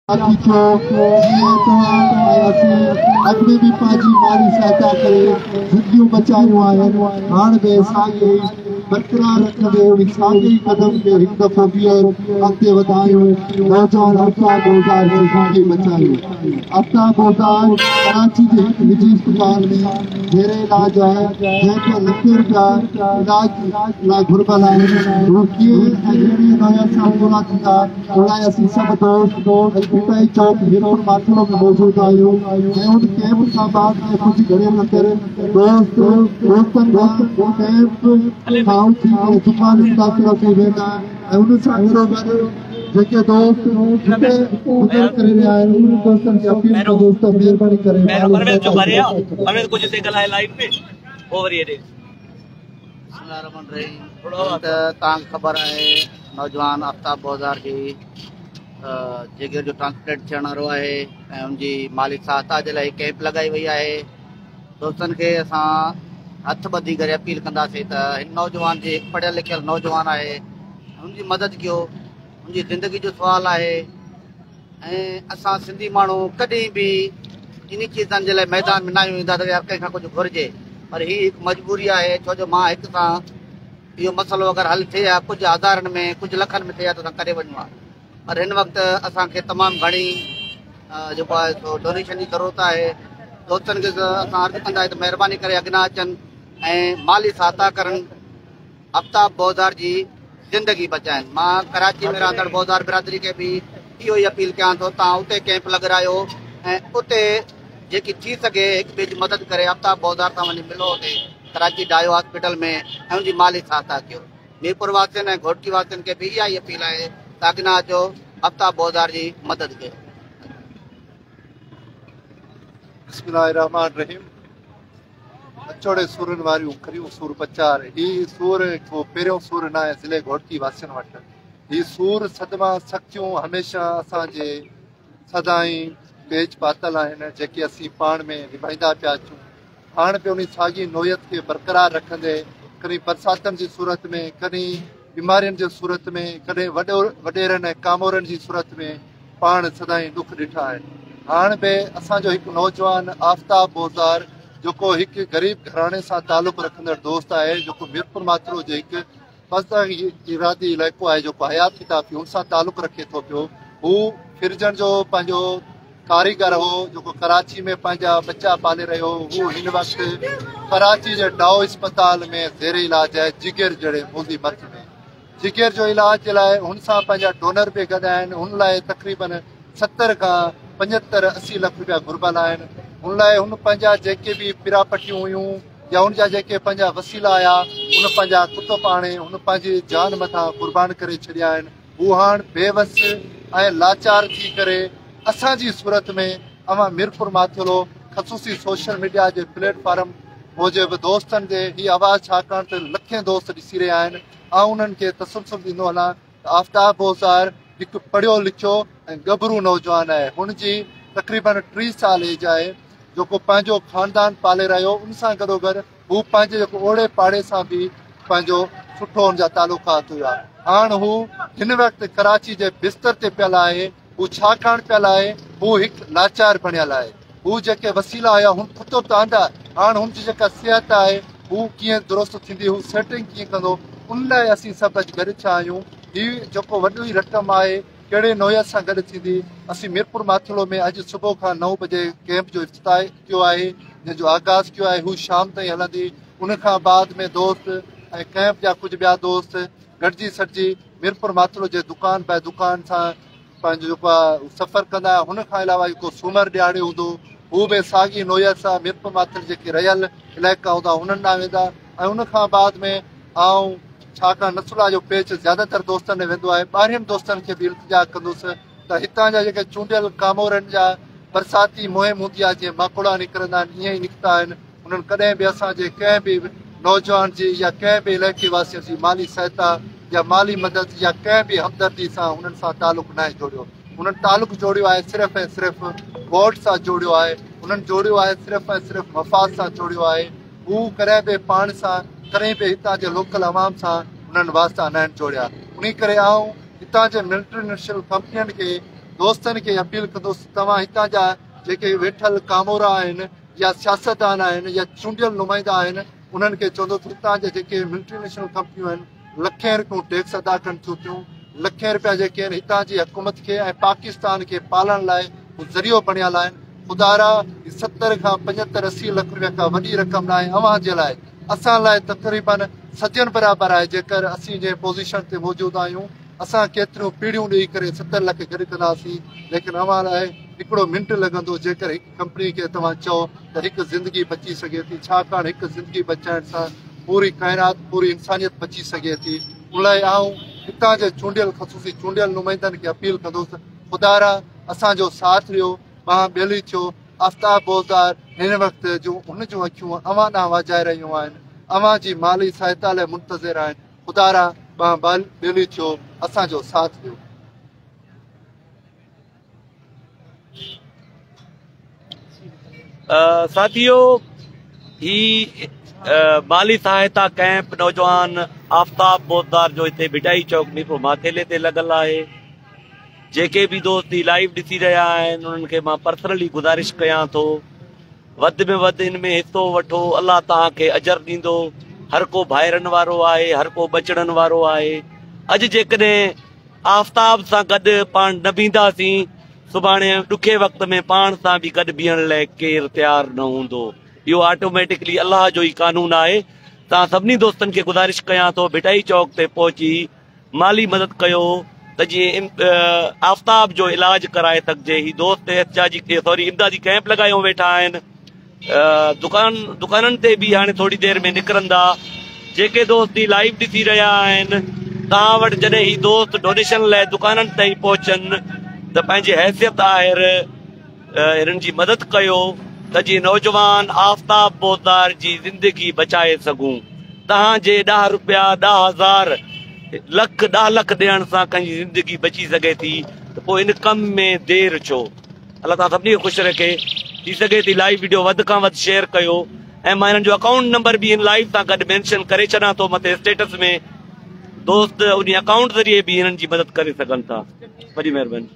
अॻिते बि पंहिंजी माली सहायता करे ज़िंदगियूं बचायूं आहिनि। हाणे बि साॻे बरक़रार रखंदे उन साॻे कदम खे हिकु दफ़ो ॿीहर अॻिते वधायूं। नौजवान आफ्ताब बोज़ार जी ज़िंदगी बचायूं। आफ्ताब बोज़ार कराची जे हिकु निजी अस्पताल में ज़ेरे इलाज आहे, जंहिंखे लखे रुपया इलाज लाइ घुर्बल आहिनि। हू कीअं ऐं कहिड़ी नौया सां पूरा थींदा उन असीं सभु दोस्त पिटाई चौक हीरोपुर माथुरो में मौजूद आहियूं ऐं उन कैंप खां बाद में कुझु घणे अंदर दोस्तनि खां कैंप खां उथी करे दुकान मुसाफ़िर थी वेंदा ऐं उन सां गॾोगॾु जेके दोस्त हिते गुज़र करे रहिया आहिनि उन दोस्तनि खे अपील कयो दोस्त महिरबानी करे ख़बर है नौजवान आफ्ताब बोज़ार जी जिगर जो ट्रांसप्लांट थियण वारो आहे ऐं उनजी माली सहायता जे लाइ कैंप लगाई वई आहे। दोस्तनि खे असां हथ ॿधी करे अपील कंदासीं त हिन नौजवान जी पढ़ियल लिखियल नौजवान आहे, हुनजी मदद कयो। हुनजी ज़िंदगी जो सुवाल आहे ऐं असां सिंधी माण्हू कॾहिं बि इन चीज़नि जे लाइ मैदान में न आहियूं ईंदा त यार कंहिंखां कुझु घुरिजे, पर हीअ हिकु मजबूरी आहे। छो जो मां हिक सां इहो मसइलो अगरि हल थिए हा कुझु हज़ारनि में कुझु लखनि में थिए हा त असां करे वञूं हा, पर हिन वक़्तु असांखे तमामु घणी जेको आहे सो डोनेशन जी ज़रूरत आहे। दोस्तनि खे असां अर्ज़ु कंदासीं त महिरबानी करे अॻियां अचनि ऐं माली सहायता करनि, आफ्ताब बोज़ार जी ज़िंदगी बचाइनि। मां कराची में रहंदड़ बोज़ार बिरादरी खे बि इहो ई अपील कयां थो, तव्हां उते कैंप लॻायो ऐं उते जेकी थी सघे हिक ॿिए जी मदद करे आफ्ताब बोज़ार सां वञी मिलो हुते कराची डायो हॉस्पिटल में ऐं उनजी माली सहायता कयो। मीरपुर वासियुनि ऐं घोटकी वासियुनि खे बि इहा ई अपील आहे त अॻियां अचो आफ्ताब बोज़ार जी मदद कयो। बिस्मिल्लाहिर्रहमानिर्रहीम। अचोड़े सूरनि वारियूं खरियूं सूर पचार। हीउ सूर को पहिरियों सूर न आहे ज़िले घोटकी वासियुनि वटि। हीउ सूर सदमा सख़्तियूं हमेशह असांजे सदाई पेच पातल आहिनि जेके असीं पाण में निभाईंदा पिया अचूं। हाणे बि उन साॻी नोयत खे बरक़रार रखंदे कॾहिं बरसातनि जी सूरत में, कॾहिं बीमारियुनि जे सूरत में, कॾहिं वॾेरनि ऐं कामोरनि जी सूरत में पाण सदाई ॾुख ॾिठा आहिनि। हाणे बि असांजो हिकु नौजवान आफ्ताब बोज़ार जेको हिकु ग़रीब घराणे सां तालुक़ु रखंदड़ दोस्त आहे, जेको मीरपुर माथुरो जो हिकु इरादी इलाइक़ो आहे जेको हयाती था पियो, हुन सां तालुक़ु रखे थो पियो। हू फिरजण जो पंहिंजो कारीगर हो जेको कराची में पंहिंजा बच्चा पाले रहियो। हू हिन वक़्तु कराची जे डाओ अस्पताल में ज़ेरे इलाज आहे जिगर जहिड़े मूली मर्ज़ में। जिगर जो इलाज जे लाइ हुन सां पंहिंजा डोनर बि गॾु आहिनि। हुन लाइ तक़रीबन 70 खां 75-80 लख रुपया घुर्बल आहिनि। हुन लाइ हुन पंहिंजा जेके बि पिरापटियूं हुयूं या हुनजा जेके पंहिंजा वसीला आया हुन पंहिंजा कुतुब आणे हुन पंहिंजी जान मथां क़ुर्बान करे छॾिया आहिनि। हू हाणे बेवस ऐं लाचार थी करे असांजी सूरत में अवां मीरपुर माथुरो ख़ुसूसी सोशल मीडिया जे प्लेटफॉर्म मूजिबि दोस्तनि जे हीअ आवाज़ छाकाणि त लखे दोस्त ॾिसी रहिया आहिनि ऐं उन्हनि खे तसल्सुल ॾींदो हलां त आफ्ताब बोज़ार हिकु पढ़ियो लिखियो ऐं गभरू नौजवान आहे। हुनजी तक़रीबन 30 साल एज आहे, जेको पंहिंजो ख़ानदान पाले रहियो। उन सां गॾोगॾु हू पंहिंजे जेको ओड़े पाड़े सां बि पंहिंजो सुठो हुनजा तालुकात हुआ। हाणे हू हिन वक़्तु कराची जे बिस्तर ते पियल आहे। हू छाकाणि पियल आहे, हू हिकु लाचार बणियल आहे। हू जेके वसीला हुया हुन कुतुब त आंदा, हाणे हुनजी जेका सिहत आहे हू कीअं दुरुस्त थींदी, हू सेटिंग कीअं कंदो, उन लाइ असीं सभु अॼु गॾु छा आहियूं। हीउ जेको वॾी रक़म आहे कहिड़े नोयत सां गॾु थींदी। असीं मीरपुर माथुरो में अॼु सुबुह खां 9 बजे कैंप जो इफ़्तिताह कयो आहे, जंहिंजो आगाज़ कयो आहे। हू शाम ताईं हलंदी। उन खां बाद में दोस्त ऐं कैंप जा कुझु ॿिया दोस्त गॾिजी सॾिजी मीरपुर माथुरो जे दुकान बाए दुकान सां पंहिंजो जेको आहे सफ़र कंदा। हुन खां अलावा जेको सूमर ॾियारे हूंदो हू बि साॻी नोयत सां मीरपुर माथुर जेके रहियल इलाइक़ा हूंदा हुननि ॾांहुं वेंदा। ऐं उन खां बाद में आऊं छाकाणि नसुला जो पेच ज़्यादातर दोस्तनि में वेंदो आहे, ॿाहिरियनि दोस्तनि खे बि इल्तिजा कंदुसि त हितां जा जेके चूंडियल कामोरनि जा बरसाती मुहिम हूंदी आहे जीअं माकोड़ा निकिरंदा आहिनि ईअं ई निकिता आहिनि। उन्हनि कॾहिं बि असांजे कंहिं बि नौजवान जी या कंहिं बि इलाइक़े वासियुनि जी माली सहायता या माली मदद या कंहिं बि हमदर्दी सां हुननि सां तालुक़ु न जोड़ियो। उन्हनि तालुक़ु जोड़ियो आहे सिर्फ़ु ऐं सिर्फ़ु वोट सां जोड़ियो आहे। उन्हनि जोड़ियो आहे सिर्फ़ु ऐं सिर्फ़ु मफ़ाद सां जोड़ियो आहे। हू कॾहिं बि पाण सां कॾहिं बि हितां जे लोकल अवाम सां उन्हनि वास्ता न आहिनि जोड़िया। उन करे आऊं हितां जे मल्टीनेशनल कंपनियुनि खे दोस्तनि खे अपील कंदुसि, तव्हां हितां जा जेके वेठल कामोरा आहिनि या सियासतदान आहिनि या चूंडियल नुमाइंदा आहिनि, उन्हनि खे चवंदुसि हितां जे जेके मल्टीनेशनल कंपनियूं आहिनि, लखें रुपयूं टैक्स अदा कनि थियूं थियूं, लखें रुपया जेके आहिनि हितां जी हुकूमत खे ऐं पाकिस्तान खे पालण लाइ ज़रियो बणियल आहिनि। ख़ुदारा 70 खां 75-80 लख रुपया खां वॾी रक़म न आहे अव्हां जे लाइ, असां लाइ तक़रीबन सजन बराबरि आहे। जेकर असीं जे पोज़ीशन ते मौजूदु आहियूं, असां केतिरियूं पीढ़ियूं ॾेई करे 70 लख गॾु कंदासीं, लेकिन अव्हां लाइ हिकिड़ो मिंट लॻंदो जेकर हिकु कंपनी खे तव्हां चओ त हिकु ज़िंदगी बची सघे थी। छाकाणि हिकु ज़िंदगी बचाइण सां पूरी काइनात, पूरी इंसानियत बची सघे थी। उन लाइ आऊं हितां जे चूंडियल ख़ुसूसी चूंडियल नुमाइंदनि खे अपील कंदुसि, ख़ुदारा असांजो साथ ॾियो, ॿांह ॿेली थियो। आफ्ताब बोज़दार हिन वक़्तु जूं हुन जूं अखियूं अव्हां ॾांहुं वाजाए रहियूं आहिनि, अव्हां जी माली सहायता लाइ मुंतज़िर आहिनि। ख़ुदारा ॿांह ॿेली थियो, असांजो साथ ॾियो। साथियों, ही माली सहायता कैंप नौजवान आफ्ताब बोज़दार जो हिते भिटाई चौक नीरो माथेले ते लॻल आहे। जेके भी दोस्त लाइव ॾिसी रहिया आहिनि, उन्हनि खे मां पर्सनली गुज़ारिश कयां थो, वधि में वधि हिन में हिस्सो वठो। अल्लाह तव्हांखे अजर ॾींदो। हर को भाइरनि वारो आहे, हर को बचड़नि वारो आहे। अॼु जेकॾहिं आफ्ताब सां गॾु पाण न बीहंदासीं, सुभाणे ॾुखे वक़्त में पाण सां बि गॾु बीहण लाइ केरु तयारु न हूंदो। इहो ऑटोमेटिकली अल्लाह जो ई कानून आहे। तव्हां सभिनी दोस्तनि खे गुज़ारिश कयां थो, भिटाई चौक ते पहुची माली मदद कयो त जीअं आफ्ताब जो इलाज कराए सघिजे। ही दोस्त इमदादी कैंप लॻायो वेठा आहिनि। दुकाननि ते बि हाणे थोरी देरि में निकिरंदा। जेके दोस्त लाइव ॾिसी रहिया आहिनि, तव्हां वटि जॾहिं ही दोस्त डोनेशन लाइ दुकाननि ताईं पहुचनि त पंहिंजी हैसियत आहिर हिननि जी मदद कयो त जीअं नौजवान आफ्ताब बोज़दार जी ज़िंदगी बचाए सघूं। तव्हांजे 10 रुपया, 10,000, लख, 10 लख ॾियण सां कंहिंजी ज़िंदगी बची सघे थी, त पोइ इन कम में देरि छो। अल्लाह तव्हां सभिनी खे ख़ुशि रखे। थी सघे थी लाइव वीडियो वधि खां वधि शेयर कयो, ऐं मां हिननि जो अकाउंट नंबर बि हिन लाइव सां गॾु मेंशन करे छॾां थो मथे स्टेटस में। दोस्त उन अकाउंट ज़रिए बि हिननि जी मदद करे सघनि था। वॾी महिरबानी।